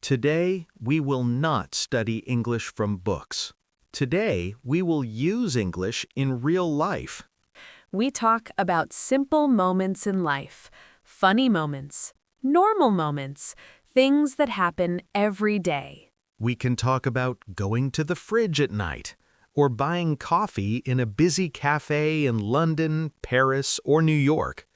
Today, we will not study English from books. Today, we will use English in real life. We talk about simple moments in life, funny moments, normal moments, things that happen every day. We can talk about going to the fridge at night, or buying coffee in a busy cafe in London, Paris, or New York.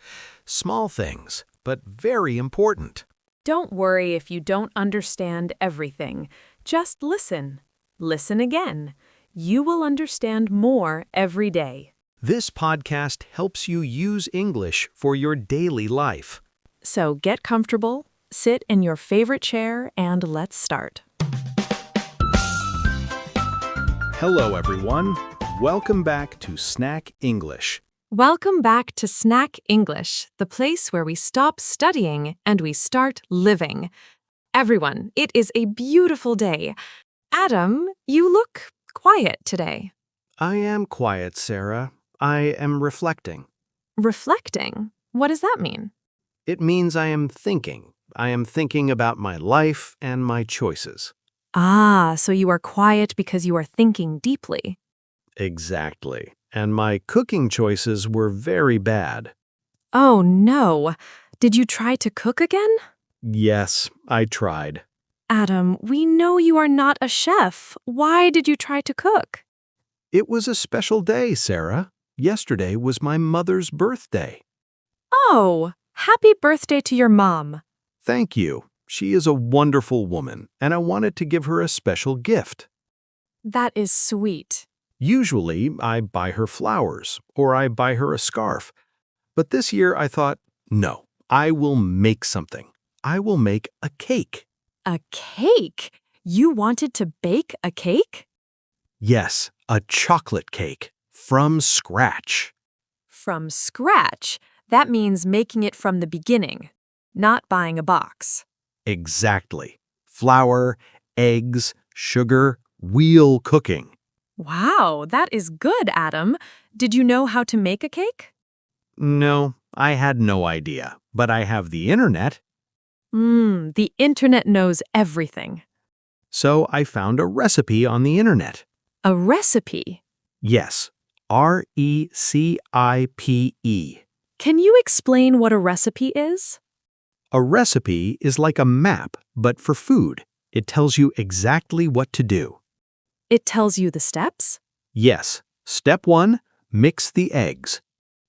Small things, but very important. Don't worry if you don't understand everything. Just listen. Listen again. You will understand more every day. This podcast helps you use English for your daily life. So get comfortable, sit in your favorite chair, and let's start. Hello, everyone. Welcome back to Snack English. Welcome back to Snack English, the place where we stop studying and we start living. Everyone, it is a beautiful day. Adam, you look quiet today. I am quiet, Sarah. I am reflecting. Reflecting? What does that mean? It means I am thinking. I am thinking about my life and my choices. Ah, so you are quiet because you are thinking deeply. Exactly. And my cooking choices were very bad. Oh no. Did you try to cook again? Yes, I tried. Adam, we know you are not a chef. Why did you try to cook? It was a special day, Sarah. Yesterday was my mother's birthday. Oh, happy birthday to your mom. Thank you. She is a wonderful woman, and I wanted to give her a special gift. That is sweet. Usually, I buy her flowers, or I buy her a scarf. But this year I thought, no, I will make something. I will make a cake. A cake? You wanted to bake a cake? Yes, a chocolate cake. From scratch. From scratch? That means making it from the beginning, not buying a box. Exactly. Flour, eggs, sugar, real cooking. Wow, that is good, Adam. Did you know how to make a cake? No, I had no idea, but I have the internet. The internet knows everything. So I found a recipe on the internet. A recipe? Yes, Recipe. Can you explain what a recipe is? A recipe is like a map, but for food. It tells you exactly what to do. It tells you the steps? Yes. Step 1, mix the eggs.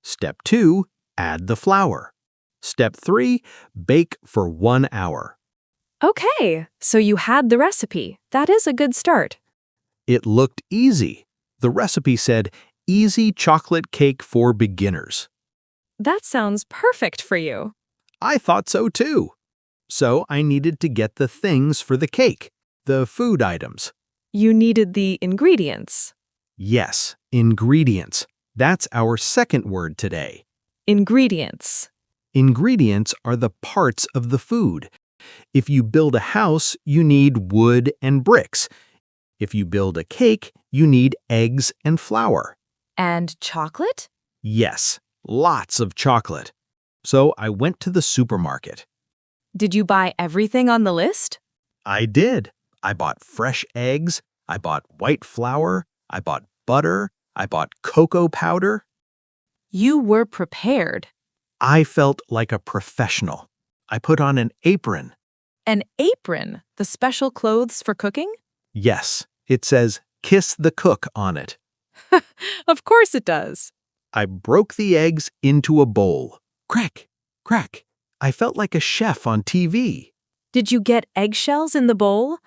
Step 2, add the flour. Step 3, bake for 1 hour. Okay, so you had the recipe. That is a good start. It looked easy. The recipe said, easy chocolate cake for beginners. That sounds perfect for you. I thought so too. So I needed to get the things for the cake, the food items. You needed the ingredients. Yes, ingredients. That's our second word today. Ingredients. Ingredients are the parts of the food. If you build a house, you need wood and bricks. If you build a cake, you need eggs and flour. And chocolate? Yes, lots of chocolate. So I went to the supermarket. Did you buy everything on the list? I did. I bought fresh eggs. I bought white flour. I bought butter. I bought cocoa powder. You were prepared. I felt like a professional. I put on an apron. An apron? The special clothes for cooking? Yes, it says, "Kiss the cook" on it. Of course it does. I broke the eggs into a bowl. Crack, crack. I felt like a chef on TV. Did you get eggshells in the bowl?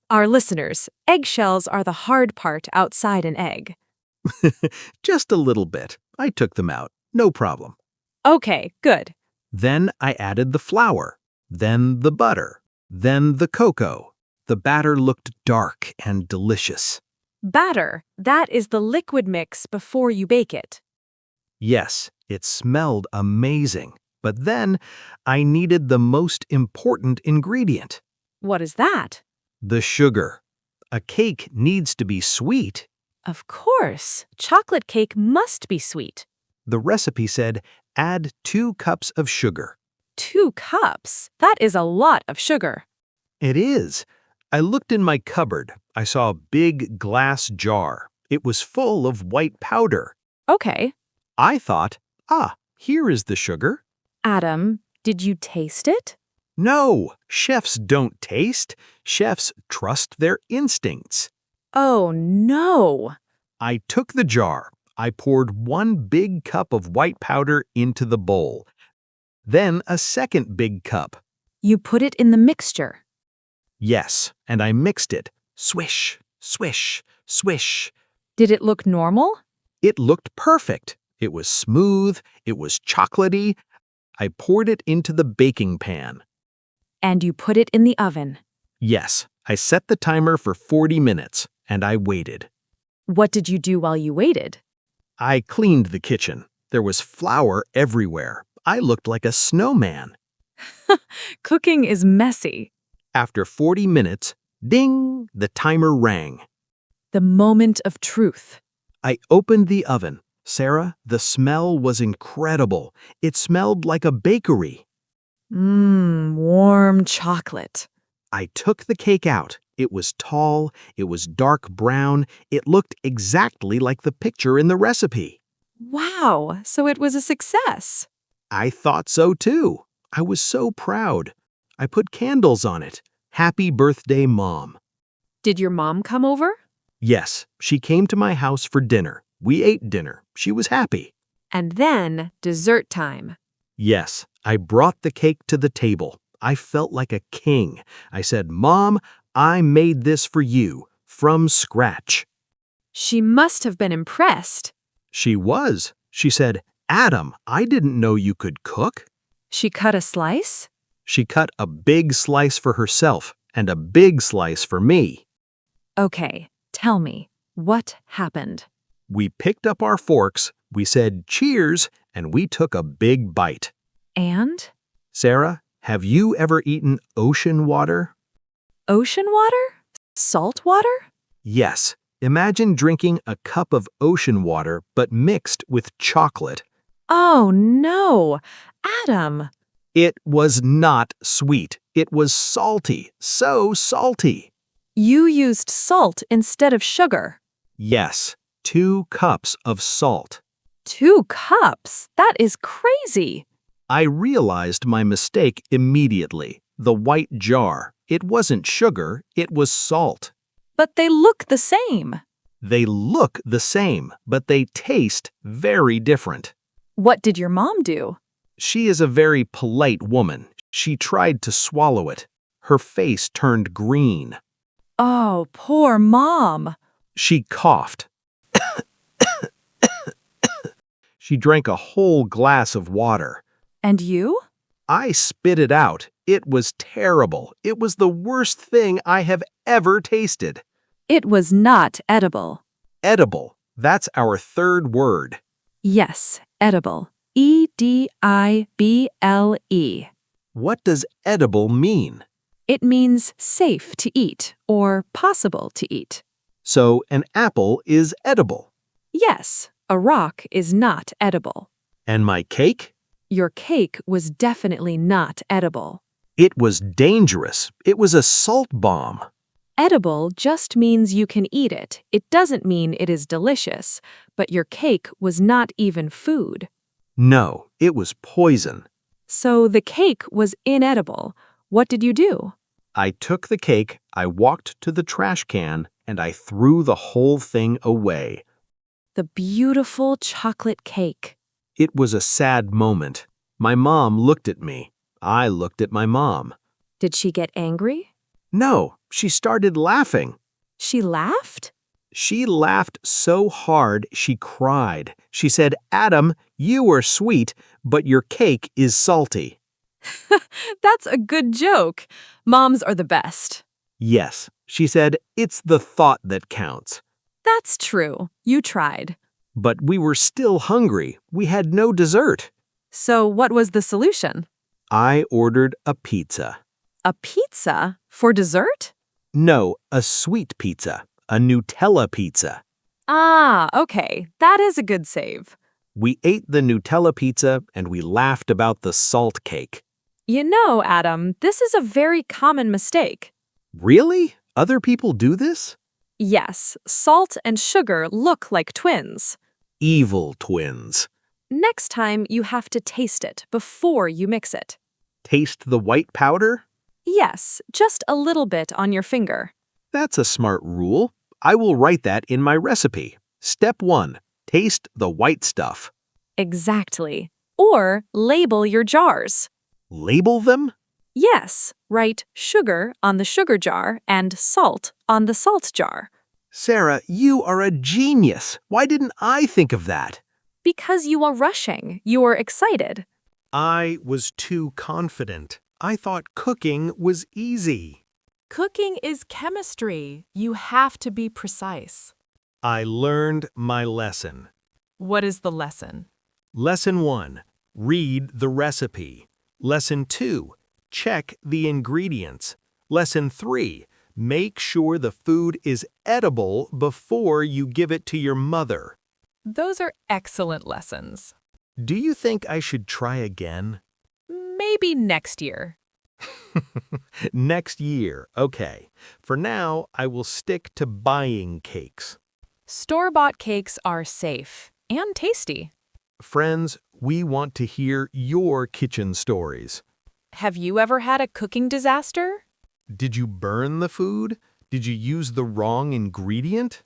Our listeners, eggshells are the hard part outside an egg. Just a little bit. I took them out. No problem. Okay, good. Then I added the flour, then the butter, then the cocoa. The batter looked dark and delicious. Batter, that is the liquid mix before you bake it. Yes, it smelled amazing. But then I needed the most important ingredient. What is that? The sugar. A cake needs to be sweet. Of course, chocolate cake must be sweet. The recipe said, add 2 cups of sugar. 2 cups? That is a lot of sugar. It is. I looked in my cupboard. I saw a big glass jar. It was full of white powder. Okay. I thought, here is the sugar. Adam, did you taste it? No, chefs don't taste. Chefs trust their instincts. Oh, no. I took the jar. I poured 1 big cup of white powder into the bowl. Then a second big cup. You put it in the mixture. Yes, and I mixed it. Swish, swish, swish. Did it look normal? It looked perfect. It was smooth. It was chocolatey. I poured it into the baking pan. And you put it in the oven. Yes, I set the timer for 40 minutes, and I waited. What did you do while you waited? I cleaned the kitchen. There was flour everywhere. I looked like a snowman. Cooking is messy. After 40 minutes, ding, the timer rang. The moment of truth. I opened the oven. Sarah, the smell was incredible. It smelled like a bakery. Warm chocolate. I took the cake out. It was tall, it was dark brown, it looked exactly like the picture in the recipe. Wow, so it was a success. I thought so too. I was so proud. I put candles on it. Happy birthday, Mom. Did your mom come over? Yes, she came to my house for dinner. We ate dinner. She was happy. And then dessert time. Yes, I brought the cake to the table. I felt like a king. I said, Mom, I made this for you, from scratch. She must have been impressed. She was. She said, Adam, I didn't know you could cook. She cut a slice? She cut a big slice for herself and a big slice for me. Okay, tell me, what happened? We picked up our forks, we said cheers, and we took a big bite. And? Sarah, have you ever eaten ocean water? Ocean water? Salt water? Yes. Imagine drinking a cup of ocean water but mixed with chocolate. Oh no, Adam. It was not sweet. It was salty, so salty. You used salt instead of sugar. Yes, 2 cups of salt. 2 cups? That is crazy. I realized my mistake immediately. The white jar. It wasn't sugar, it was salt. But they look the same. They look the same, but they taste very different. What did your mom do? She is a very polite woman. She tried to swallow it. Her face turned green. Oh, poor mom. She coughed. She drank a whole glass of water. And you? I spit it out. It was terrible. It was the worst thing I have ever tasted. It was not edible. Edible. That's our 3rd word. Yes, edible. E-D-I-B-L-E. What does edible mean? It means safe to eat or possible to eat. So an apple is edible. Yes, a rock is not edible. And my cake? Your cake was definitely not edible. It was dangerous. It was a salt bomb. Edible just means you can eat it. It doesn't mean it is delicious. But your cake was not even food. No, it was poison. So the cake was inedible. What did you do? I took the cake, I walked to the trash can, and I threw the whole thing away. The beautiful chocolate cake. It was a sad moment. My mom looked at me. I looked at my mom. Did she get angry? No, she started laughing. She laughed? She laughed so hard she cried. She said, Adam, you are sweet, but your cake is salty. That's a good joke. Moms are the best. Yes, she said, it's the thought that counts. That's true. You tried. But we were still hungry. We had no dessert. So what was the solution? I ordered a pizza. A pizza? For dessert? No, a sweet pizza. A Nutella pizza. Ah, okay. That is a good save. We ate the Nutella pizza and we laughed about the salt cake. You know, Adam, this is a very common mistake. Really? Other people do this? Yes, salt and sugar look like twins. Evil twins. Next time, you have to taste it before you mix it. Taste the white powder? Yes, just a little bit on your finger. That's a smart rule. I will write that in my recipe. Step 1. Taste the white stuff. Exactly. Or label your jars. Label them? Yes, write sugar on the sugar jar and salt on the salt jar. Sarah, you are a genius. Why didn't I think of that? Because you are rushing, you are excited. I was too confident. I thought cooking was easy. Cooking is chemistry. You have to be precise. I learned my lesson. What is the lesson? Lesson 1. Read the recipe. Lesson 2. Check the ingredients. Lesson 3. Make sure the food is edible before you give it to your mother. Those are excellent lessons. Do you think I should try again? Maybe next year. Next year, okay. For now, I will stick to buying cakes. Store-bought cakes are safe and tasty. Friends, we want to hear your kitchen stories. Have you ever had a cooking disaster? Did you burn the food? Did you use the wrong ingredient?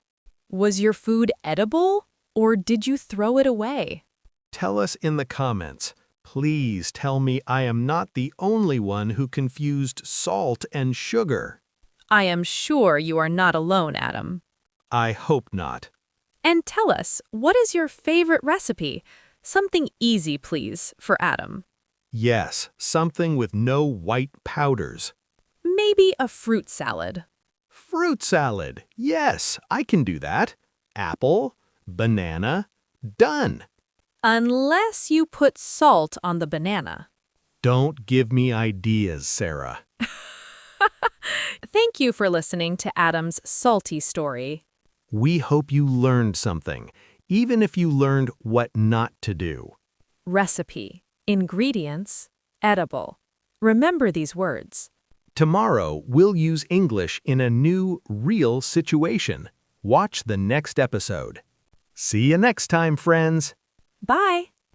Was your food edible, or did you throw it away? Tell us in the comments. Please tell me I am not the only one who confused salt and sugar. I am sure you are not alone, Adam. I hope not. And tell us, what is your favorite recipe? Something easy, please, for Adam. Yes, something with no white powders. Maybe a fruit salad. Fruit salad. Yes, I can do that. Apple, banana, done. Unless you put salt on the banana. Don't give me ideas, Sarah. Thank you for listening to Adam's salty story. We hope you learned something, even if you learned what not to do. Recipe, ingredients, edible. Remember these words. Tomorrow, we'll use English in a new, real situation. Watch the next episode. See you next time, friends. Bye!